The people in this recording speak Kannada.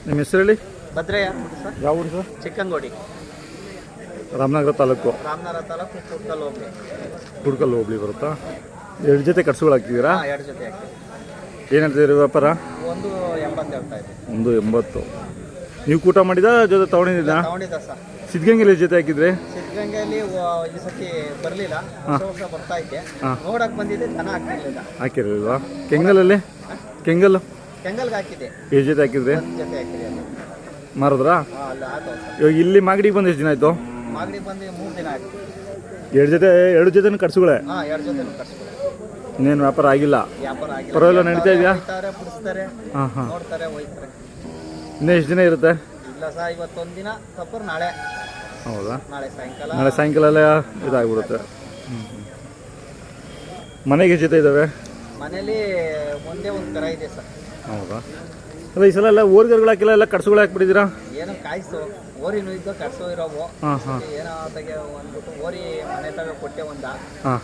ನಿಮ್ಮ ಹೆಸರು ಹೇಳಿ. ಭದ್ರಯ್ಯ ಸರ್. ಯಾವ ಊರು ಸರ್? ಚಿಕ್ಕಂಗೋಡಿ, ರಾಮನಗರ ತಾಲೂಕು, ರಾಮನಗರ ತಾಲೂಕು, ಕೂಡ್ಕಲ್ ಹೋಗ್ಲಿ. ಕುಡ್ಕಲ್ ಹೋಬಳಿ ಬರುತ್ತಾ? 2 ಜೊತೆ ಕಟ್ಸುಗಳು ಹಾಕಿದ್ದೀರಾ? 2 ಜೊತೆ ಹಾಕಿ. ಏನು ಹೇಳ್ತಿದ್ದೀರಿ ವ್ಯಾಪಾರ? 180 ಹೇಳ್ತಾ ಇದೆ. 180. ನೀವು ಕೂಟ ಮಾಡಿದ ಜೊತೆ ತೊಗೊಂಡಿದ್ದ? ತಗೊಂಡಿದ್ದ ಸರ್. ಸಿದ್ಧಗಂಗೆಲಿ ಜೊತೆ ಹಾಕಿದ್ರಿ? ಸಿದ್ಧಗಂಗೆಯಲ್ಲಿ ಈ ಸತಿ ಬರಲಿಲ್ಲ, ವರ್ಷ ಬರ್ತಾ ಇದ್ದೆ. ಹಾಂ. ನೋಡಕ್ ಬಂದಿದ್ದೆ, ದನ ಹಾಕಿರ್ಲಿಲ್ಲ. ಹಾಕಿರಲಿಲ್ವಾ? ಕೆಂಗಲಲ್ಲಿ? ಕೆಂಗಲ್ಲು ಕೆಂಗಲ್ಗೆ ಹಾಕಿದ್ದೆ. ಎಷ್ಟು ಜೊತೆ ಹಾಕಿದ್ರಿ? 1 ಜೊತೆ ಹಾಕಿದೆ ಅಲ್ಲಿ. ಮಾರಿದ್ರಾ? ಅಲ್ಲಿ ಆಯ್ತು ಸರ್. ಇವಾಗ ಇಲ್ಲಿ ಮಾಗಡಿಗೆ ಬಂದು ಎಷ್ಟು ದಿನ ಆಯಿತು? ಮಾಗಡಿಗೆ ಬಂದು 3 ದಿನ ಆಯ್ತು. 2 ಜೊತೆನೂ ಕಟ್ಸುಗಳೇ? 2 ಜೊತೆ ಕಟ್ಸ್ಕೊಳಿ. ಇನ್ನೇನು ವ್ಯಾಪಾರ ಆಗಿಲ್ಲ? ವ್ಯಾಪಾರ ಆಗಿಲ್ಲ. ಪರವಾಗಿಲ್ಲ, ನಡೀತಾ ಇದೆಯಾ? ಹೋಗ್ತಾರೆ, ಬಿಡಿಸ್ತಾರೆ, ಹಾಂ ಹಾಂ. ನೋಡ್ತಾರೆ, ಹೋಯ್ತಾರೆ. ಇನ್ನೂ ಎಷ್ಟು ದಿನ ಇರುತ್ತೆ? ಇಲ್ಲ ಸರ್, ಇವತ್ತೊಂದು ದಿನ ತಪ್ಪರು, ನಾಳೆ ಹೌದಾ? ಸಾಯಂಕಾಲ. ನಾಳೆ ಸಾಯಂಕಾಲ ಎಲ್ಲ ಇದಾಗ್ಬಿಡುತ್ತೆ. ಮನೆಗೆ ಎಷ್ಟು ಜೊತೆ ಇದ್ದಾವೆ? ಮನೇಲಿ ಒಂದೇ ಒಂದು ಕರ ಇದೆ ಸರ್. ಹೌದಾ? ಅಲ್ಲ, ಈ ಸಲ ಎಲ್ಲ ಓರಿಗರುಗಳು ಹಾಕಿಲ್ಲ, ಎಲ್ಲ ಕಟ್ಸುಗಳು ಹಾಕ್ಬಿಟ್ಟಿದ್ದೀರಾ? ಏನೋ ಕಾಯಿಸು ಓರಿ ನುಯ್ದು ಕಟ್ಸೋ ಇರೋವು. ಹಾಂ ಹಾಂ ಏನೋ ತೆಗೆ ಅಂದ್ಬಿಟ್ಟು ಓರಿ ಮನೆ ತಗ ಕೊಟ್ಟೆ ಒಂದ. ಹಾಂ